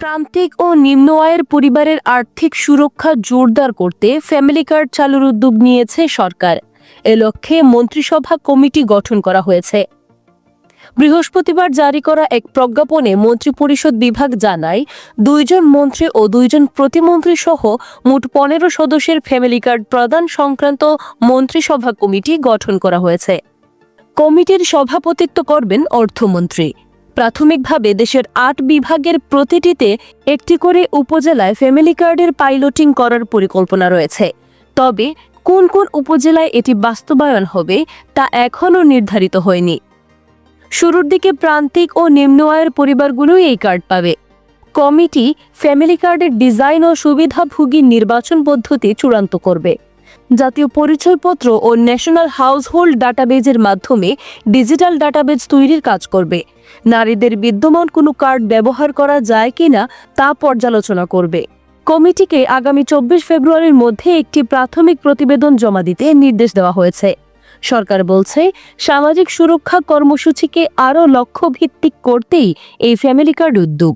প্রান্তিক ও নিম্ন আয়ের পরিবারের আর্থিক সুরক্ষা জোরদার করতে ফ্যামিলি কার্ড চালুর উদ্যোগ নিয়েছে সরকার। এ লক্ষ্যে মন্ত্রিসভা কমিটি গঠন করা হয়েছে। বৃহস্পতিবার জারি করা এক প্রজ্ঞাপনে মন্ত্রিপরিষদ বিভাগ জানায়, 2 জন মন্ত্রী ও 2 জন প্রতিমন্ত্রী সহ মোট 15 সদস্যের ফ্যামিলি কার্ড প্রদান সংক্রান্ত মন্ত্রিসভা কমিটি গঠন করা হয়েছে। কমিটির সভাপতিত্ব করবেন অর্থমন্ত্রী। প্রাথমিকভাবে দেশের 8 বিভাগের প্রতিটিতে একটি করে উপজেলায় ফ্যামিলি কার্ডের পাইলটিং করার পরিকল্পনা রয়েছে। তবে কোন কোন উপজেলায় এটি বাস্তবায়ন হবে তা এখনও নির্ধারিত হয়নি। শুরুর দিকে প্রান্তিক ও নিম্ন আয়ের পরিবারগুলোই এই কার্ড পাবে। কমিটি ফ্যামিলি কার্ডের ডিজাইন ও সুবিধাভোগী নির্বাচন পদ্ধতি চূড়ান্ত করবে। জাতীয় পরিচয়পত্র ও ন্যাশনাল হাউসহোল্ড ডাটাবেজের মাধ্যমে ডিজিটাল ডাটাবেজ তৈরির কাজ করবে। নারীদের বিদ্যমান কোনো কার্ড ব্যবহার করা যায় কিনা তা পর্যালোচনা করবে। কমিটিকে আগামী 24 ফেব্রুয়ারির মধ্যে একটি প্রাথমিক প্রতিবেদন জমা দিতে নির্দেশ দেওয়া হয়েছে। সরকার বলছে, সামাজিক সুরক্ষা কর্মসূচিকে আরও লক্ষ্যভিত্তিক করতেই এই ফ্যামিলি কার্ড উদ্যোগ।